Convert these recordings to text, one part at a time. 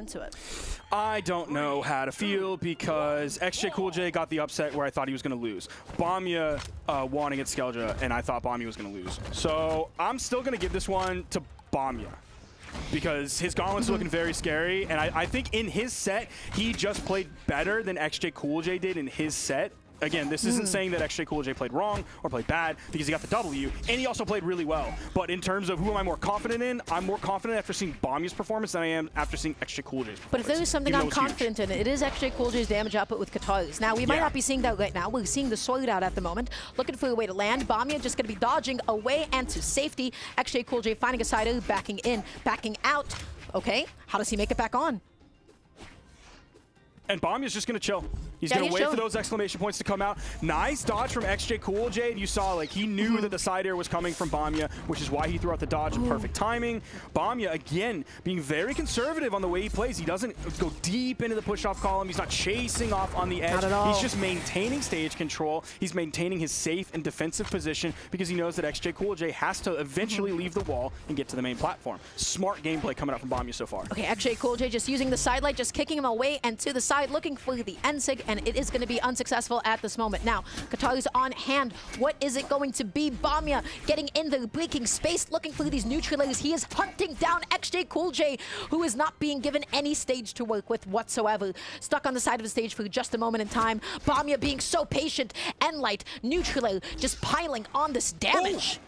into it? I don't know how to feel because xjCoolj got the upset where I thought he was going to lose. Bamya won against xjCoolj, and I thought Bamya was going to lose. So I'm still going to give this one to Bamya because his gauntlet's looking very scary, and I think in his set, he just played better than xjCoolj did in his set. Again, this isn't saying that xjCoolj played wrong or played bad because he got the W, and he also played really well. But in terms of who am I more confident in, I'm more confident after seeing Bamya's performance than I am after seeing xjCoolj's performance. But if there is something I'm confident in, it is xjCoolj's damage output with Katars. Now, we might not be seeing that right now. We're seeing the Sword out at the moment, looking for a way to land. Bamya just going to be dodging away and to safety. xjCoolj finding a side, backing in, backing out. Okay, how does he make it back on? And Bamya's just going to chill. He's going to wait for those exclamation points to come out. Nice dodge from xjCoolj. You saw, like, he knew that the side air was coming from Bamya, which is why he threw out the dodge in perfect timing. Bamya, again, being very conservative on the way he plays. He doesn't go deep into the push-off column. He's not chasing off on the edge. Not at all. He's just maintaining stage control. He's maintaining his safe and defensive position because he knows that xjCoolj has to eventually leave the wall and get to the main platform. Smart gameplay coming out from Bamya so far. Okay, xjCoolj just using the side light, just kicking him away and to the side, looking for the end sig, and it is going to be unsuccessful at this moment. Now, Katari's on hand. What is it going to be? Bamya getting in the breaking space, looking for these neutralators. He is hunting down xjCoolj, who is not being given any stage to work with whatsoever. Stuck on the side of the stage for just a moment in time. Bamya being so patient. Enlight, neutralator, just piling on this damage.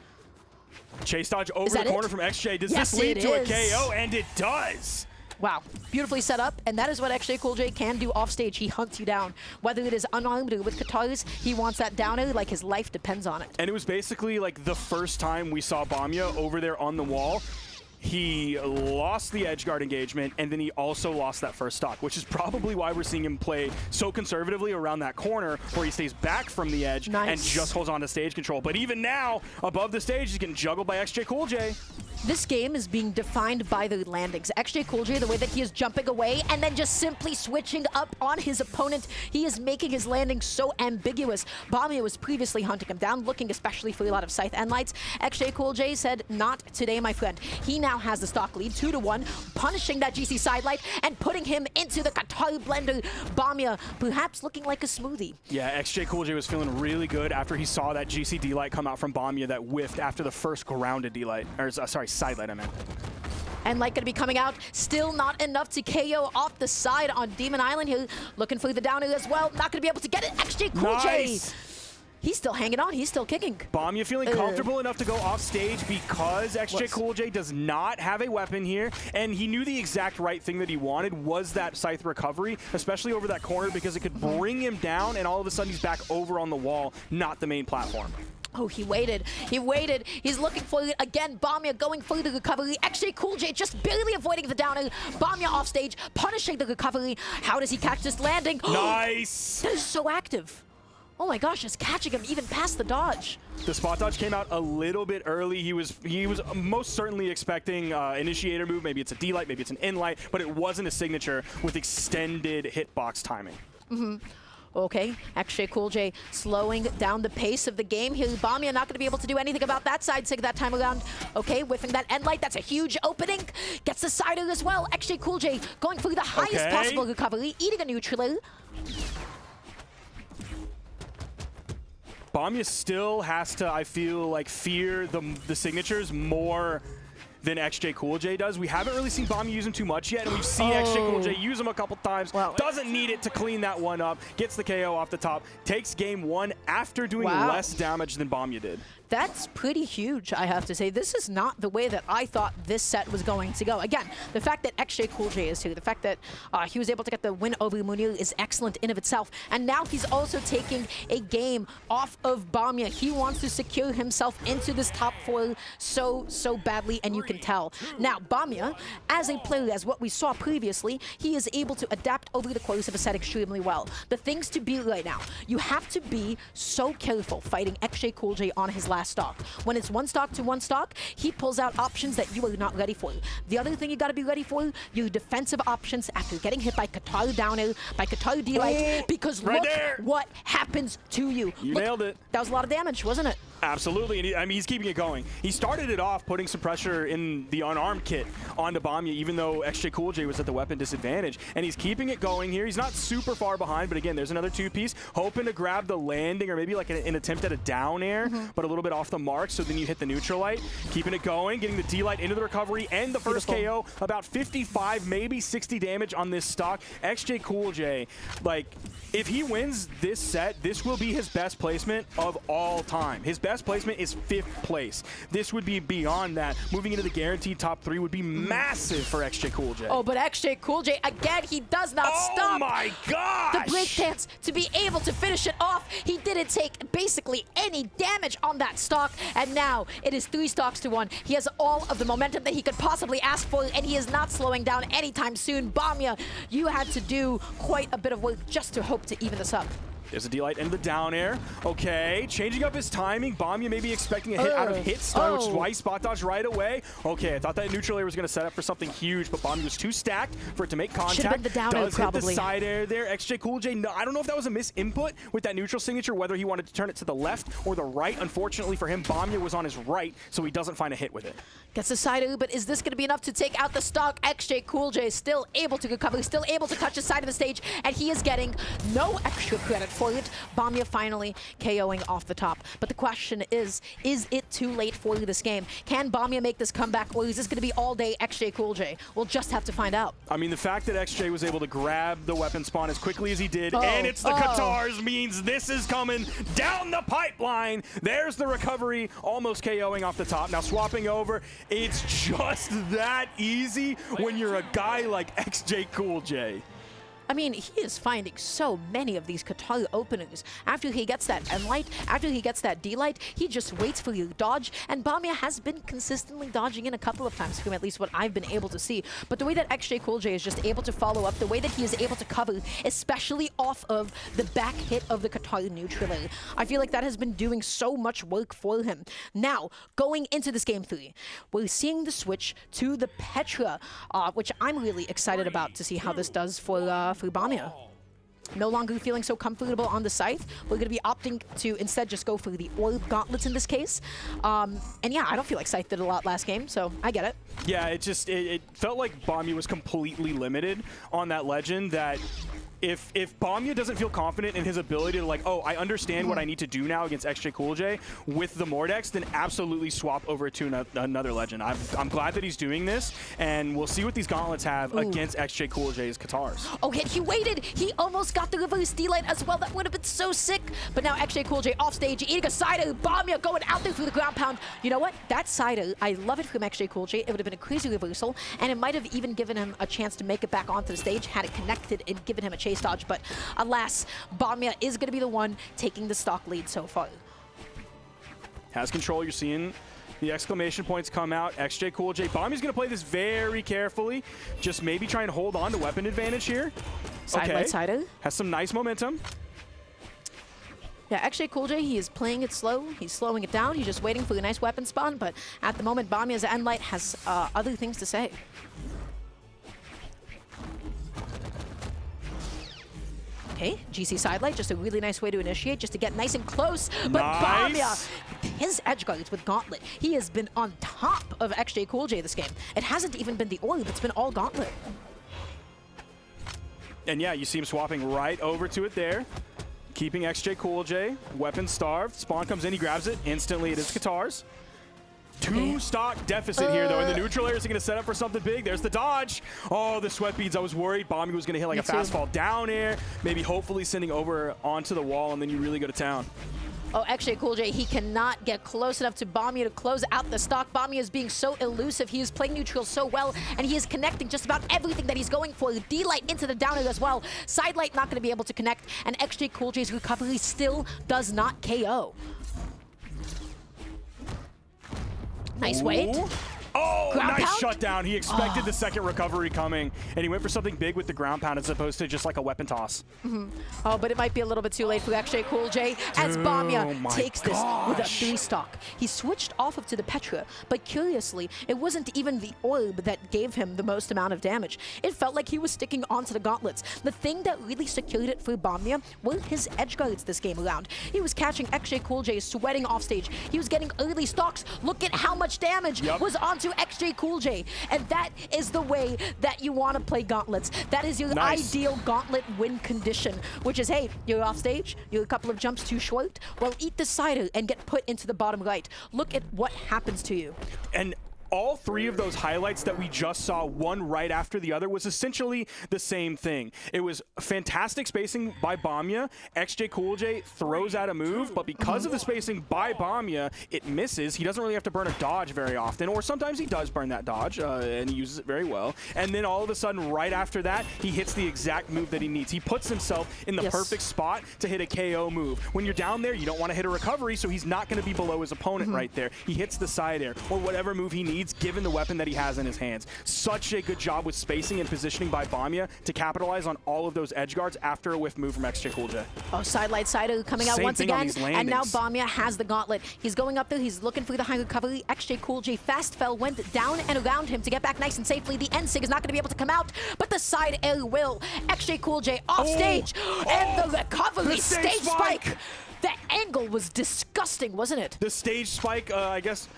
Chase dodge over the corner from xj. Does this lead to a KO? And it does. Wow, beautifully set up, and that is what xjCoolj can do off stage. He hunts you down. Whether it is unarmed or with Katars, he wants that downer like his life depends on it. And it was basically like the first time we saw Bamya over there on the wall. He lost the edge guard engagement, and then he also lost that first stock, which is probably why we're seeing him play so conservatively around that corner where he stays back from the edge and just holds on to stage control. But even now, above the stage, he's getting juggled by xjCoolj. This game is being defined by the landings. xjCoolj, the way that he is jumping away and then just simply switching up on his opponent, he is making his landing so ambiguous. Bamya was previously hunting him down, looking especially for a lot of Scythe Endlights. xjCoolj said, not today, my friend. He now has the stock lead, 2-1, punishing that GC sidelight and putting him into the Qatar blender. Bamya perhaps looking like a smoothie. Yeah, xjCoolj was feeling really good after he saw that GC D-Light come out from Bamya that whiffed after the first grounded D-Light, or sorry, sidelight I meant. And like gonna be coming out, still not enough to KO off the side on Demon Island here. Looking for the downer as well, not gonna be able to get it. xjCoolj. Nice. He's still hanging on, he's still kicking. Bamya feeling comfortable enough to go off stage because xjCoolj does not have a weapon here, and he knew the exact right thing that he wanted was that Scythe recovery, especially over that corner because it could bring him down, and all of a sudden he's back over on the wall, not the main platform. Oh, he waited. He waited. He's looking for it again. Bamya going for the recovery. xjCoolj just barely avoiding the downer. Bamya off stage, punishing the recovery. How does he catch this landing? Nice! That is so active. Oh my gosh, it's catching him even past the dodge. The spot dodge came out a little bit early. He was most certainly expecting initiator move. Maybe it's a D-Light, maybe it's an N-Light, but it wasn't a signature with extended hitbox timing. Okay, xjCoolj slowing down the pace of the game. Here, Bamya not going to be able to do anything about that side sig that time around. Okay, whiffing that end light, that's a huge opening. Gets the sider as well. xjCoolj going for the highest possible recovery, eating a neutral. Bamya still has to, I feel like, fear the signatures more than xjCoolj does. We haven't really seen Bamya use him too much yet, and we've seen xjCoolj use him a couple times. Doesn't need it to clean that one up. Gets the KO off the top. Takes game one after doing less damage than Bamya did. That's pretty huge, I have to say. This is not the way that I thought this set was going to go. Again, the fact that xjCoolj is here, the fact that he was able to get the win over Munir is excellent in of itself. And now he's also taking a game off of Bamya. He wants to secure himself into this top 4 so badly, and you can tell. Now, Bamya, as a player, as what we saw previously, he is able to adapt over the course of a set extremely well. The things to be right now, you have to be so careful fighting xjCoolj on his last stock. When it's one stock to one stock, he pulls out options that you are not ready for. The other thing you got to be ready for, your defensive options after getting hit by Qatar downer, by Qatar D-Light, because look what happens to you. You nailed it. That was a lot of damage, wasn't it? Absolutely, and I mean, he's keeping it going. He started it off putting some pressure in the unarmed kit onto Bamya, even though xjCoolj was at the weapon disadvantage, and he's keeping it going here. He's not super far behind, but again, there's another two-piece, hoping to grab the landing or maybe like an attempt at a down air, but a little bit off the mark, so then you hit the neutral light, keeping it going, getting the D-light into the recovery and the first KO, about 55, maybe 60 damage on this stock. xjCoolj, like, if he wins this set, this will be his best placement of all time. His best placement is 5th place. This would be beyond that. Moving into the guaranteed top 3 would be massive for xjCoolj. Oh, but xjCoolj, again, he does not stop. Oh my gosh! The break dance to be able to finish it off. He didn't take basically any damage on that stock, and now it is 3 stocks to 1. He has all of the momentum that he could possibly ask for, and he is not slowing down anytime soon. Bamya, you had to do quite a bit of work just to hope to even this up. There's a D-light and the down air. Okay, changing up his timing. Bamya may be expecting a hit out of hit stun, which is why he spot dodged right away. Okay, I thought that neutral air was going to set up for something huge, but Bamya was too stacked for it to make contact. Should have been the down air, probably. Hit the side air there. xjCoolj, no, I don't know if that was a misinput with that neutral signature, whether he wanted to turn it to the left or the right. Unfortunately for him, Bamya was on his right, so he doesn't find a hit with it. Gets the side air, but is this going to be enough to take out the stock? xjCoolj is still able to recover, still able to touch the side of the stage, and he is getting no extra credit for it. Bamya finally KOing off the top. But the question is it too late for this game? Can Bamya make this comeback, or is this going to be all day xjCoolj? We'll just have to find out. I mean, the fact that xj was able to grab the weapon spawn as quickly as he did, and it's the Qatars, means this is coming down the pipeline. There's the recovery, almost KOing off the top. Now swapping over, it's just that easy when you're a guy like xjCoolj. I mean, he is finding so many of these Qatar openings. After he gets that N-light, after he gets that D-light, he just waits for you to dodge, and Bamya has been consistently dodging in a couple of times, from at least what I've been able to see. But the way that xjCoolj is just able to follow up, the way that he is able to cover, especially off of the back hit of the Qatar neutral, I feel like that has been doing so much work for him. Now, going into this game 3, we're seeing the switch to the Petra, which I'm really excited about to see how this does for Bamya. No longer feeling so comfortable on the scythe. We're going to be opting to instead just go for the orb gauntlets in this case. And yeah, I don't feel like scythe did a lot last game, so I get it. Yeah, it felt like Bamya was completely limited on that legend, that if Bamya doesn't feel confident in his ability to, like, oh, I understand what I need to do now against xjCoolj with the Mordex, then absolutely swap over to another legend. I'm glad that he's doing this, and we'll see what these gauntlets have against xjCoolj's Qatars. Oh, he waited. He almost got the reverse D-light as well. That would have been so sick. But now xjCoolj off stage, eating a side-A. Bamya going out there through the ground pound. You know what? That side-A, I love it from xjCoolj. It would have been a crazy reversal, and it might have even given him a chance to make it back onto the stage had it connected and given him a chase dodge. But alas, Bamya is going to be the one taking the stock lead so far. Has control. You're seeing the exclamation points come out. xjCoolj. Bamya's going to play this very carefully. Just maybe try and hold on to weapon advantage here. Side-light, side-A. Has some nice momentum. Yeah, xjCoolj, he is playing it slow. He's slowing it down. He's just waiting for the nice weapon spawn. But at the moment, Bamya's N-light has other things to say. Okay, GC sidelight, just a really nice way to initiate, just to get nice and close. But Bamya, his edge guards with Gauntlet, he has been on top of xjCoolj this game. It hasn't even been the orb, it's been all Gauntlet. And yeah, you see him swapping right over to it there. Keeping xjCoolj, weapon starved. Spawn comes in, he grabs it. Instantly, it is Qatars. Two stock deficit here, though. In the neutral area, is he going to set up for something big? There's the dodge. Oh, the sweat beads. I was worried Bamya was going to hit like a fast fall down air, maybe hopefully sending over onto the wall, and then you really go to town. Oh, xjCoolj, he cannot get close enough to Bamya to close out the stock. Bamya is being so elusive. He is playing neutral so well, and he is connecting just about everything that he's going for. D-light into the downer as well. Sidelight not going to be able to connect, and xjCoolj's recovery still does not KO. Nice wait. Oh, Ground nice pound? shutdown. He expected the second recovery coming, and he went for something big with the ground pound as opposed to just like a weapon toss. Oh, but it might be a little bit too late for xjCoolj as Bamya takes this with a 3-stock. He switched off of to the Petra, but curiously, it wasn't even the orb that gave him the most amount of damage. It felt like he was sticking onto the gauntlets. The thing that really secured it for Bamya were his edge guards this game around. He was catching xjCoolj sweating off stage. He was getting early stocks. Look at how much damage was onto xjCoolj. And that is the way that you want to play gauntlets. That is your ideal gauntlet win condition, which is, hey, you're off stage, you're a couple of jumps too short, well, eat the cider and get put into the bottom right. Look at what happens to you. And all three of those highlights that we just saw, one right after the other, was essentially the same thing. It was fantastic spacing by Bamya. xjCoolj throws out a move, but because of the spacing by Bamya, it misses. He doesn't really have to burn a dodge very often, or sometimes he does burn that dodge, and he uses it very well. And then all of a sudden, right after that, he hits the exact move that he needs. He puts himself in the perfect spot to hit a KO move. When you're down there, you don't want to hit a recovery, so he's not going to be below his opponent right there. He hits the side air, or whatever move he needs, given the weapon that he has in his hands. Such a good job with spacing and positioning by Bamya to capitalize on all of those edge guards after a whiff move from xjCoolj. Oh, sidelight Cider coming out once again, and now Bamya has the gauntlet. He's going up there, he's looking for the high recovery. xjCoolj fast fell, went down and around him to get back nice and safely. The N-Sig is not going to be able to come out, but the side air will. xjCoolj off stage, and the recovery stage spike. The angle was disgusting, wasn't it? The stage spike, I guess,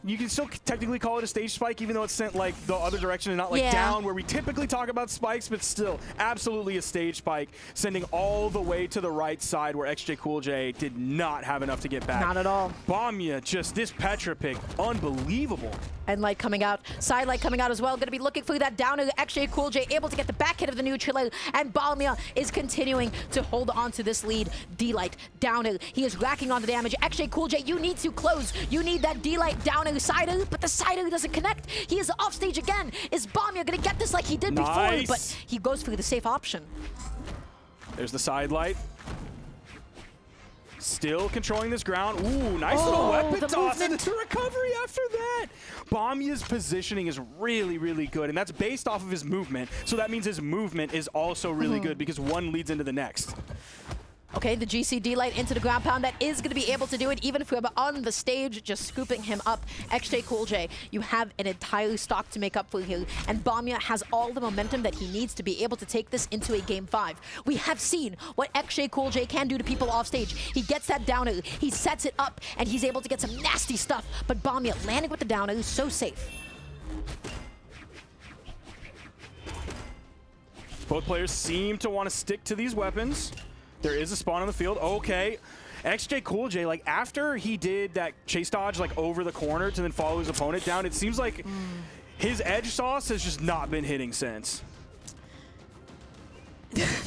you can still technically call it a stage spike, even though it's sent like the other direction and not like down, where we typically talk about spikes, but still, absolutely a stage spike, sending all the way to the right side where xjCoolj did not have enough to get back. Not at all. Bamya, just this Petra pick, unbelievable. And light coming out, side light coming out as well. Going to be looking for that downer. xjCoolj able to get the back hit of the neutral, and Bamya is continuing to hold on to this lead. D-light, downer. He is racking on the damage. xjCoolj, you need to close. You need that D-light downer cider, but the cider doesn't connect. He is off stage again. Is Bamya going to get this like he did before? But he goes for the safe option. There's the side light. Still controlling this ground. Ooh, nice little weapon toss and the recovery after that. Bamya's positioning is really, really good, and that's based off of his movement. So that means his movement is also really good because one leads into the next. Okay, the GC light into the ground pound. That is going to be able to do it even from on the stage, just scooping him up. xjCoolj, you have an entire stock to make up for here, and Bamya has all the momentum that he needs to be able to take this into a Game 5. We have seen what xjCoolj can do to people off stage. He gets that downer, he sets it up, and he's able to get some nasty stuff, but Bamya landing with the downer is so safe. Both players seem to want to stick to these weapons. There is a spawn on the field. Okay. xjCoolj, like after he did that chase dodge like over the corner to then follow his opponent down, it seems like his edge sauce has just not been hitting since.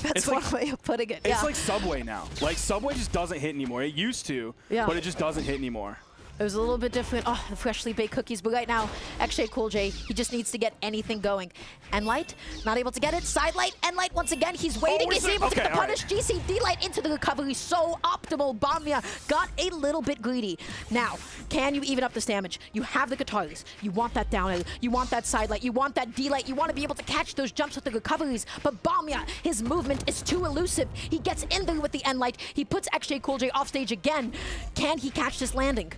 That's one way of putting it. It's like Subway now. Like Subway just doesn't hit anymore. It used to, but it just doesn't hit anymore. It was a little bit different. Oh, the freshly baked cookies. But right now, xjCoolj, he just needs to get anything going. And light, not able to get it. Side light, and light once again. He's waiting. He's able to get the punish. GC light into the recovery. So optimal. Bamya got a little bit greedy. Now, can you even up this damage? You have the guitars. You want that downer. You want that side light. You want that D-light. You want to be able to catch those jumps with the recoveries. But Bamya, his movement is too elusive. He gets in there with the end light. He puts xjCoolj off stage again. Can he catch this landing?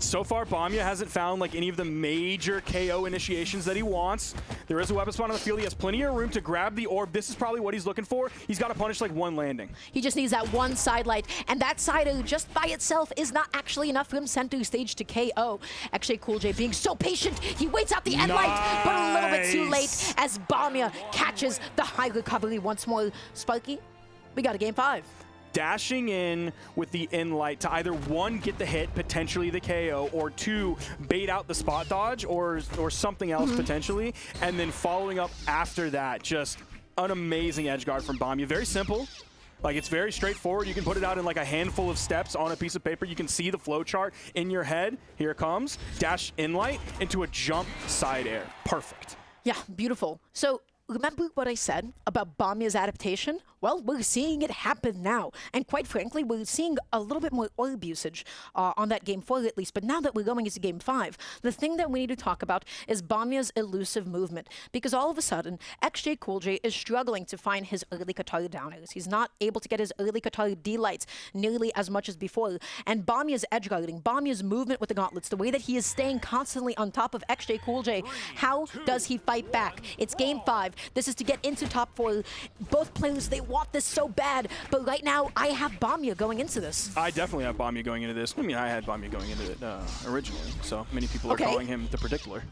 So far, Bamya hasn't found like any of the major KO initiations that he wants. There is a weapon spawn on the field. He has plenty of room to grab the orb. This is probably what he's looking for. He's got to punish like one landing. He just needs that one side light, and that side just by itself is not actually enough for him center stage to KO. xjCoolj being so patient, he waits out the end light, but a little bit too late as Bamya catches the high recovery once more. Sparky, we got a Game 5. Dashing in with the in-light to either one, get the hit, potentially the KO, or two, bait out the spot dodge or something else potentially, and then following up after that, just an amazing edge guard from Bamya. Very simple. Like, it's very straightforward. You can put it out in like a handful of steps on a piece of paper. You can see the flow chart in your head. Here it comes. Dash in-light into a jump side air. Perfect. Yeah, beautiful. So remember what I said about Bamya's adaptation? Well, we're seeing it happen now. And quite frankly, we're seeing a little bit more orb usage on that game 4 at least. But now that we're going into game 5, the thing that we need to talk about is Bamya's elusive movement. Because all of a sudden, xjCoolj is struggling to find his early Qatar downers. He's not able to get his early Qatar D-lights nearly as much as before. And Bamya's edge guarding, Bamya's movement with the gauntlets, the way that he is staying constantly on top of xjCoolj, how does he fight back? It's game 5. This is to get into top 4. Both players, they want this so bad, but right now I have Bamya going into this. I definitely have Bamya going into this. I mean, I had Bamya going into it originally, so many people are calling him the predictor.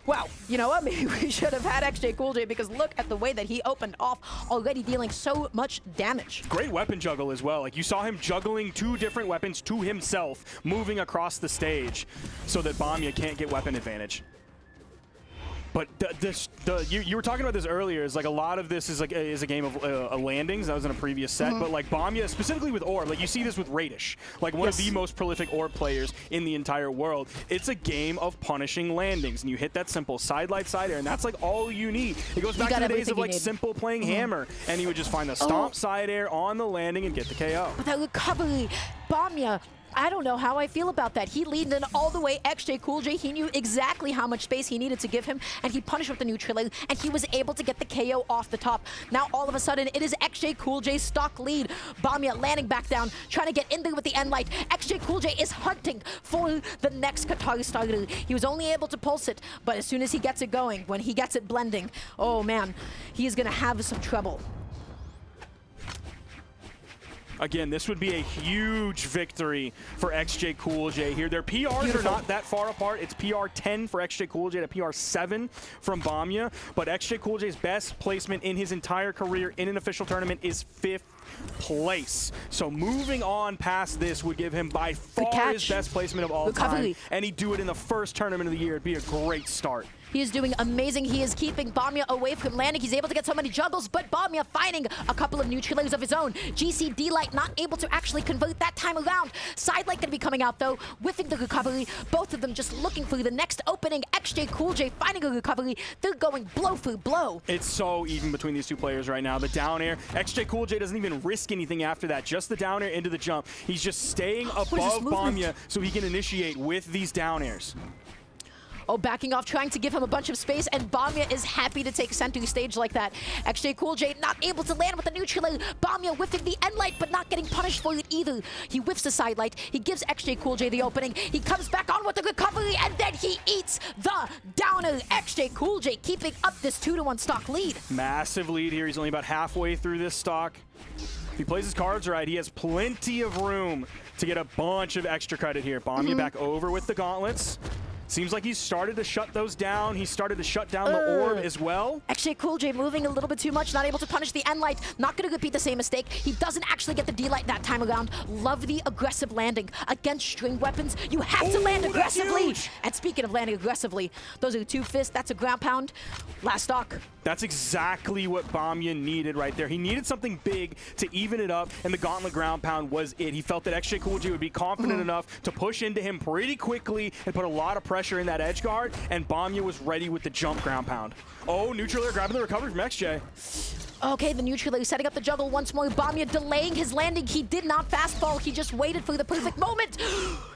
Wow, you know what? Maybe we should have had xjCoolj because look at the way that he opened off, already dealing so much damage. Great weapon juggle as well. Like, you saw him juggling 2 different weapons to himself, moving across the stage so that Bamya can't get weapon advantage. But you were talking about this earlier. Is like a lot of this is like a game of landings. That was in a previous set. But like Bamya, specifically with orb, like you see this with Radish, like one of the most prolific orb players in the entire world. It's a game of punishing landings, and you hit that simple side light, side air, and that's like all you need. It goes back to the days of like simple playing hammer, and he would just find the stomp side air on the landing and get the KO. But that recovery, Bamya. I don't know how I feel about that. He leaned in all the way xjCoolj. He knew exactly how much space he needed to give him, and he punished with the neutral, and he was able to get the KO off the top. Now, all of a sudden, it is xjCoolj's stock lead. Bamya landing back down, trying to get in there with the end light. xjCoolj is hunting for the next Qatar starter. He was only able to pulse it, but as soon as he gets it going, when he gets it blending, oh man, he's gonna have some trouble. Again, this would be a huge victory for xjCoolj here. Their PRs are not that far apart. It's PR 10 for xjCoolj to PR 7 from Bamya. But xjCoolj's best placement in his entire career in an official tournament is 5th place. So moving on past this would give him by far his best placement of all time. And he'd do it in the first tournament of the year. It'd be a great start. He is doing amazing. He is keeping Bamya away from landing. He's able to get so many juggles, but Bamya finding a couple of neutralities of his own. GC D-Light not able to actually convert that time around. Side Light going to be coming out though, whiffing the recovery. Both of them just looking for the next opening. xjCoolj finding a recovery. They're going blow for blow. It's so even between these two players right now. The down air. xjCoolj doesn't even risk anything after that. Just the down air into the jump. He's just staying above Bamya so he can initiate with these down airs. Oh, backing off, trying to give him a bunch of space, and Bamya is happy to take center stage like that. xjCoolj not able to land with the neutral. Bamya whiffing the end light, but not getting punished for it either. He whiffs the side light. He gives xjCoolj the opening. He comes back on with the recovery, and then he eats the downer. xjCoolj keeping up this 2-1 stock lead. Massive lead here. He's only about halfway through this stock. If he plays his cards right, he has plenty of room to get a bunch of extra credit here. Bamya back over with the gauntlets. Seems like he's started to shut those down. He started to shut down the orb as well. xjCoolj moving a little bit too much, not able to punish the end light. Not going to repeat the same mistake. He doesn't actually get the D-light that time around. Love the aggressive landing. Against string weapons, you have to land aggressively. And speaking of landing aggressively, those are 2 fists. That's a ground pound. Last stock. That's exactly what Bamya needed right there. He needed something big to even it up, and the gauntlet ground pound was it. He felt that xjCoolj would be confident enough to push into him pretty quickly and put a lot of pressure in that edge guard, and Bamya was ready with the jump ground pound. Oh, neutral air grabbing the recovery from xj. Okay, the neutral is setting up the juggle once more. Bamya delaying his landing. He did not fast fall. He just waited for the perfect moment.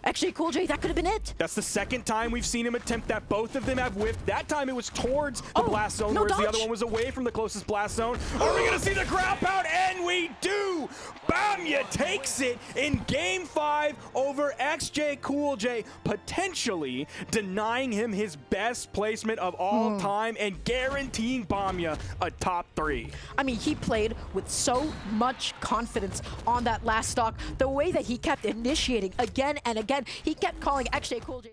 xjCoolj, that could have been it. That's the second time we've seen him attempt that. Both of them have whiffed. That time it was towards the blast zone, whereas the other one was away from the closest blast zone. Are we going to see the ground pound? And we do! Bamya takes it in Game 5 over xjCoolj, potentially denying him his best placement of all time and guaranteeing Bamya a top 3. I mean, he played with so much confidence on that last stock. The way that he kept initiating again and again, he kept calling xjCoolj.